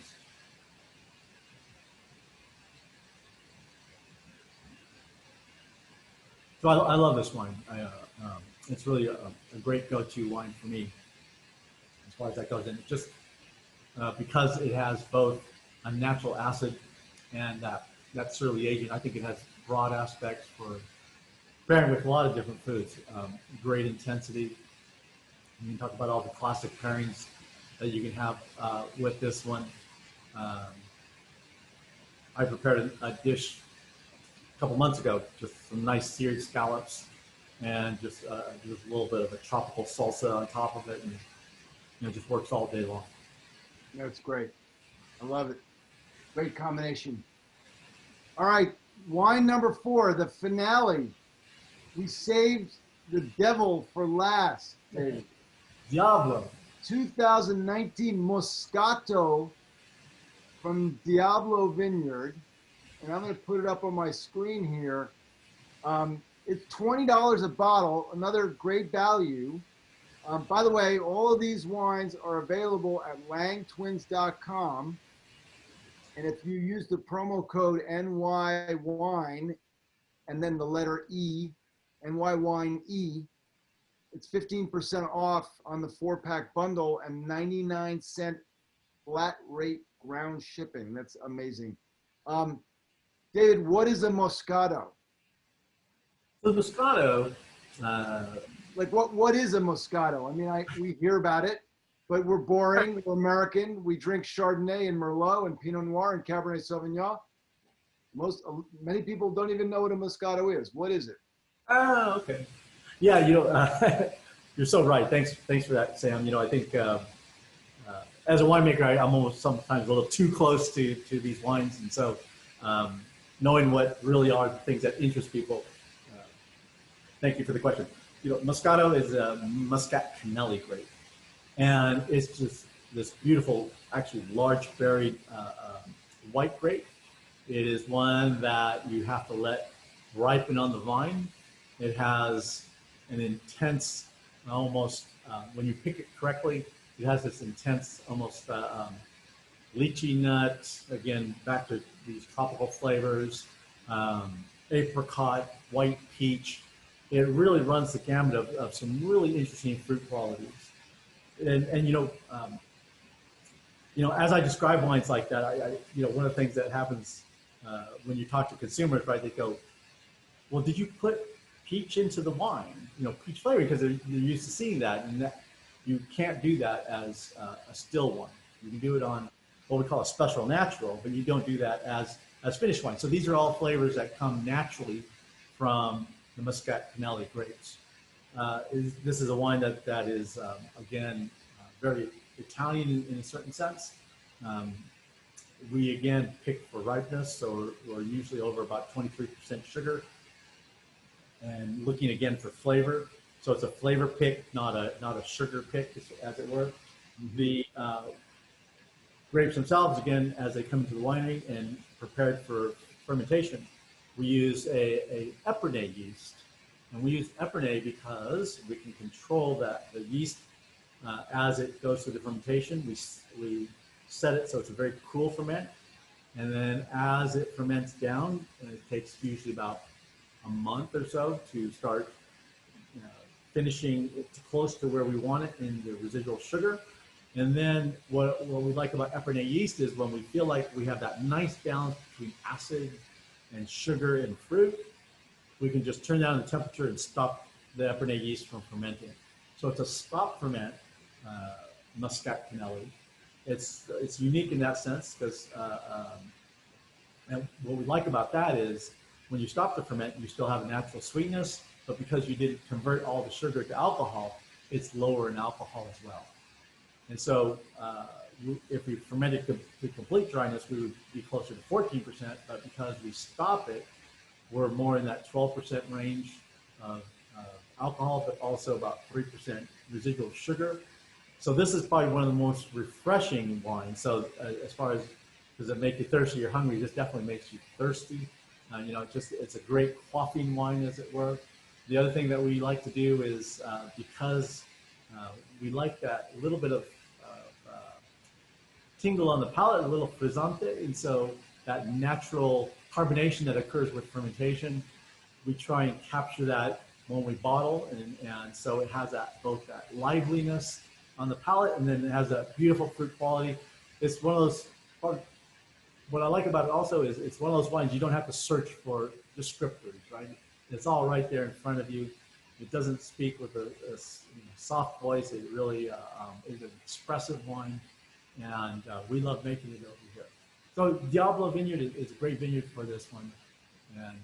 So I love this wine. It's really a great go-to wine for me as far as that goes. And it just because it has both a natural acid and that surly aging, I think it has broad aspects for pairing with a lot of different foods. Great intensity. You can talk about all the classic pairings that you can have with this one. I prepared a dish a couple months ago, just some nice seared scallops and just a little bit of a tropical salsa on top of it, and you know, just works all day long. That's great. I love it. Great combination. All right, wine number 4, the finale. We saved the devil for last, David. Diablo. 2019 Moscato from Diablo Vineyard. And I'm going to put it up on my screen here. It's $20 a bottle, another great value. By the way, all of these wines are available at LangeTwins.com. And if you use the promo code NYWINE and then the letter E, NYWINE, it's 15% off on the 4-pack bundle and 99-cent flat rate ground shipping. That's amazing. David, what is a Moscato? The Moscato, like what is a Moscato? I mean, we hear about it, but we're boring. We're American. We drink Chardonnay and Merlot and Pinot Noir and Cabernet Sauvignon. Many people don't even know what a Moscato is. What is it? oh, okay. Yeah, you know, you're so right. Thanks for that, Sam. You know, I think as a winemaker, I'm almost sometimes a little too close to these wines, and so knowing what really are the things that interest people. Thank you for the question. You know, Moscato is a Muscat Canelli grape, and it's just this beautiful, actually large berried white grape. It is one that you have to let ripen on the vine. It has an intense, almost, when you pick it correctly, it has this intense, almost lychee nut, again, back to these tropical flavors, apricot, white peach. It really runs the gamut of some really interesting fruit qualities. And you know, as I describe wines like that, you know, one of the things that happens when you talk to consumers, right, they go, well, did you put peach into the wine? You know, peach flavor, because they're used to seeing that, and that you can't do that as a still wine. You can do it on what we call a special natural, but you don't do that as finished wine. So these are all flavors that come naturally from the Muscat Canelli grapes. This is a wine that is, again, very Italian in a certain sense. We, again, pick for ripeness, so we're usually over about 23% sugar. And looking, again, for flavor. So it's a flavor pick, not a sugar pick, as it were. The grapes themselves, again, as they come into the winery and prepared for fermentation, we use a Epernay yeast. And we use Epernay because we can control the yeast as it goes through the fermentation. We set it so it's a very cool ferment. And then as it ferments down, and it takes usually about a month or so to start finishing it close to where we want it in the residual sugar. And then what we like about Epernay yeast is when we feel like we have that nice balance between acid and sugar and fruit, we can just turn down the temperature and stop the Epernay yeast from fermenting. So it's a stop ferment Muscat Canelli. It's unique in that sense because and what we like about that is when you stop the ferment, you still have a natural sweetness, but because you didn't convert all the sugar to alcohol, it's lower in alcohol as well. And so if we fermented to complete dryness, we would be closer to 14%, but because we stop it, we're more in that 12% range of alcohol, but also about 3% residual sugar. So this is probably one of the most refreshing wines. So as far as does it make you thirsty or hungry? This definitely makes you thirsty. You know, it's a great quaffing wine, as it were. The other thing that we like to do is because we like that little bit of tingle on the palate, a little frizzante, and so that natural carbonation that occurs with fermentation, we try and capture that when we bottle, and so it has that both that liveliness on the palate, and then it has that beautiful fruit quality. It's one of those. What I like about it also is it's one of those wines you don't have to search for descriptors, right? It's all right there in front of you. It doesn't speak with a soft voice. It really is an expressive wine, and we love making it over here. So Diablo Vineyard is a great vineyard for this one, and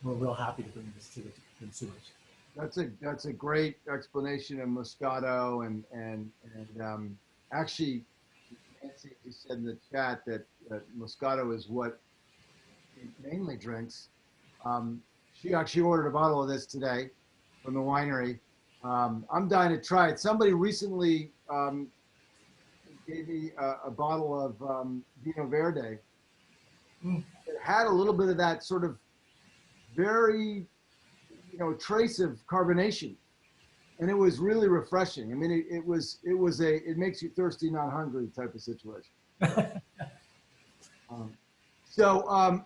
we're real happy to bring this to the consumers. That's a great explanation of Moscato, and actually, Nancy just said in the chat that Moscato is what he mainly drinks. She actually ordered a bottle of this today from the winery. I'm dying to try it. Somebody recently gave me a bottle of Vino Verde. It had a little bit of that sort of very, trace of carbonation, and it was really refreshing. I mean, it makes you thirsty, not hungry type of situation.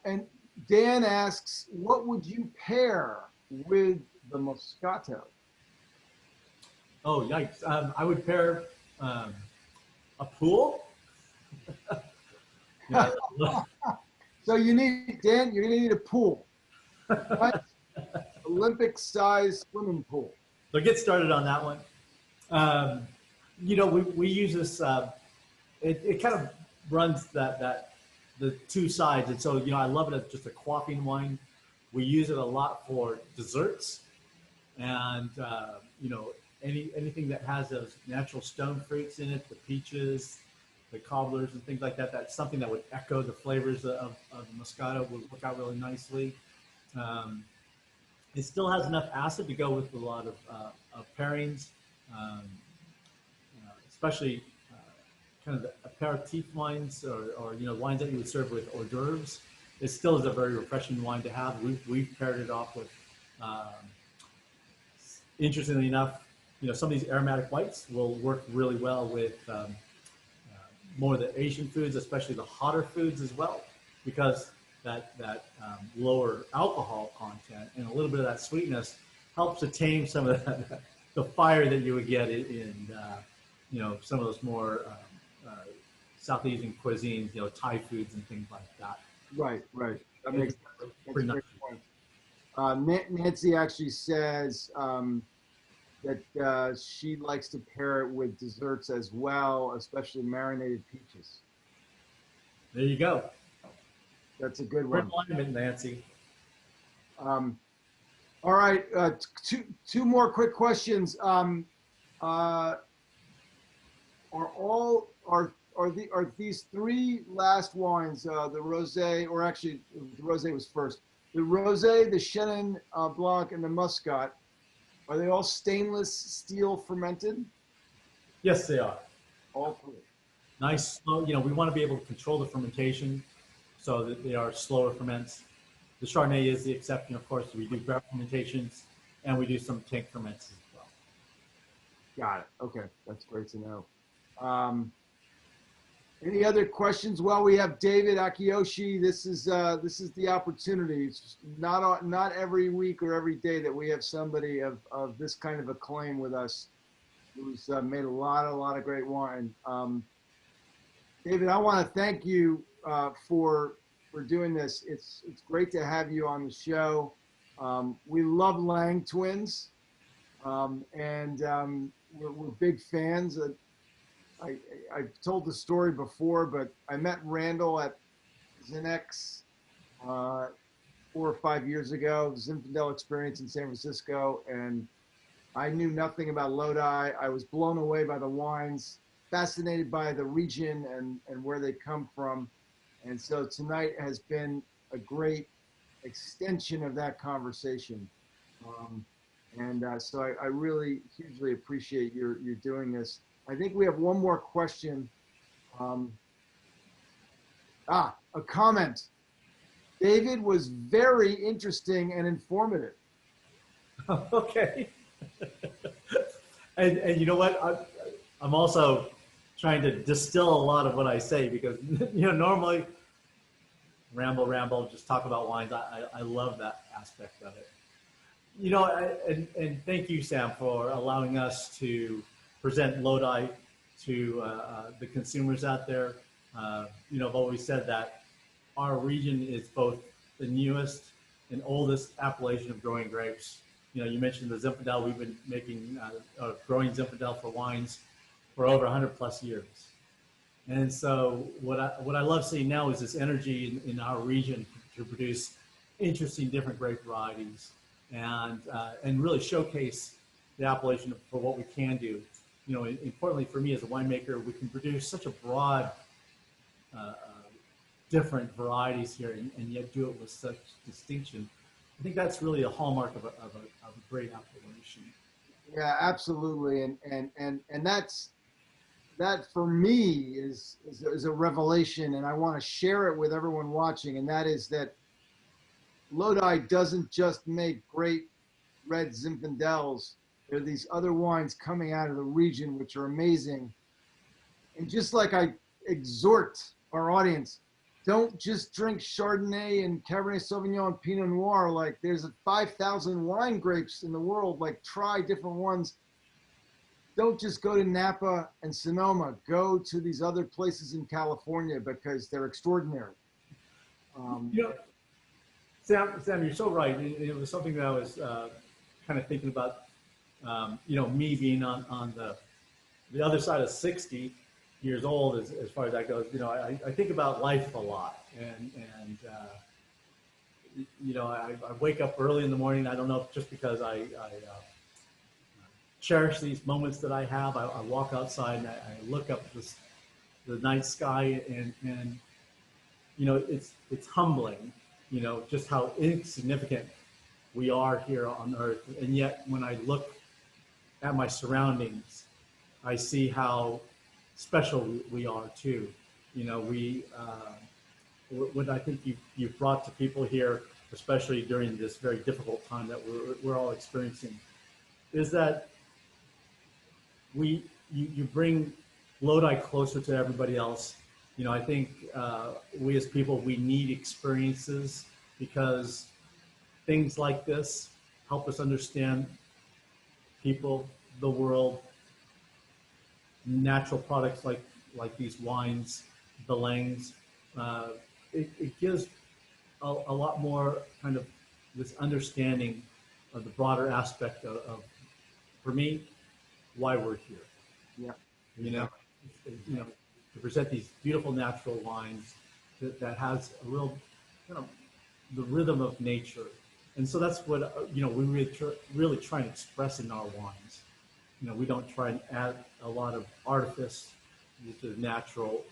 And Dan asks, what would you pair with the Moscato? Oh, yikes. I would pair a pool. Yeah. So you're going to need a pool. Right? Olympic-sized swimming pool. So get started on that one. We use this, it kind of runs the two sides. And so, I love it as just a quaffing wine. We use it a lot for desserts and, anything that has those natural stone fruits in it, the peaches, the cobblers and things like that. That's something that would echo the flavors of the Moscato, would work out really nicely. It still has enough acid to go with a lot of pairings, especially kind of the aperitif wines or wines that you would serve with hors d'oeuvres. It still is a very refreshing wine to have. We've paired it off with, interestingly enough, some of these aromatic whites will work really well with more of the Asian foods, especially the hotter foods as well, because that lower alcohol content and a little bit of that sweetness helps to tame some of the fire that you would get in some of those more South Asian cuisines, Thai foods and things like that. Right. That makes a great point. Nancy actually says that she likes to pair it with desserts as well, especially marinated peaches. There you go. That's a good one. Alignment, Nancy. All right, two more quick questions. Are these three last wines, the rosé, or actually the rosé was first, the rosé, the Chenin Blanc, and the Muscat, are they all stainless steel fermented? Yes, they are. All three. Nice, slow. We want to be able to control the fermentation so that they are slower ferments. The Chardonnay is the exception, of course. We do barrel fermentations and we do some tank ferments as well. Got it. Okay, that's great to know. Any other questions? Well, we have David Akiyoshi. This is the opportunity. It's not every week or every day that we have somebody of this kind of acclaim with us, who's made a lot of great wine. David, I want to thank you for doing this. It's great to have you on the show. We love LangeTwins, and we're big fans. I've told the story before, but I met Randall at Zinx 4 or 5 years ago, Zinfandel experience in San Francisco, and I knew nothing about Lodi. I was blown away by the wines, fascinated by the region and where they come from. And so tonight has been a great extension of that conversation. So I really hugely appreciate your doing this. I think we have one more question. A comment. David was very interesting and informative. Okay. And you know what? I'm also trying to distill a lot of what I say because, normally ramble, just talk about wines. I love that aspect of it. And thank you, Sam, for allowing us to present Lodi to the consumers out there. I've always said that our region is both the newest and oldest appellation of growing grapes. You mentioned the Zinfandel. We've been making growing Zinfandel for wines for over 100 plus years. And so what I love seeing now is this energy in our region to produce interesting different grape varieties and really showcase the appellation for what we can do. Importantly for me as a winemaker, we can produce such a broad different varieties here and yet do it with such distinction. I think that's really a hallmark of a great appellation. Yeah, absolutely. And that for me is a revelation, and I want to share it with everyone watching. And that is that Lodi doesn't just make great red Zinfandels. There are these other wines coming out of the region which are amazing. And just like I exhort our audience, don't just drink Chardonnay and Cabernet Sauvignon and Pinot Noir. Like there's 5,000 wine grapes in the world. Like try different ones. Don't just go to Napa and Sonoma. Go to these other places in California because they're extraordinary. Sam, you're so right. It was something that I was kind of thinking about. Me being on the other side of 60 years old, as far as that goes. I think about life a lot, and I wake up early in the morning. I don't know if just because I cherish these moments that I have. I walk outside and I look up the night sky, and it's humbling. Just how insignificant we are here on Earth, and yet when I look at my surroundings, I see how special we are too. What I think you've brought to people here, especially during this very difficult time that we're all experiencing, is that you bring Lodi closer to everybody else. I think we as people, we need experiences because things like this help us understand people, the world, natural products like these wines, the Langes. It gives a lot more kind of this understanding of the broader aspect of for me, why we're here. Yeah. To present these beautiful natural wines that has a real, the rhythm of nature. And so that's what, we really try and express in our wines. We don't try and add a lot of artifice. These are natural,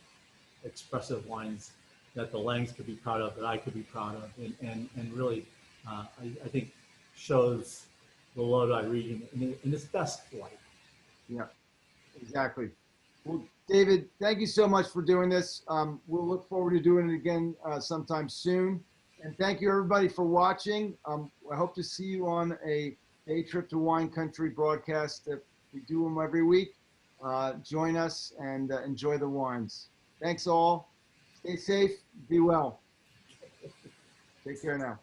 expressive wines that the Langes could be proud of, that I could be proud of, and really, I think shows the Lodi region in its best light. Yeah, exactly. Well, David, thank you so much for doing this. We'll look forward to doing it again sometime soon. And thank you everybody for watching. I hope to see you on a Day Trip to Wine Country broadcast. We do them every week. Join us and enjoy the wines. Thanks all. Stay safe. Be well. Take care now.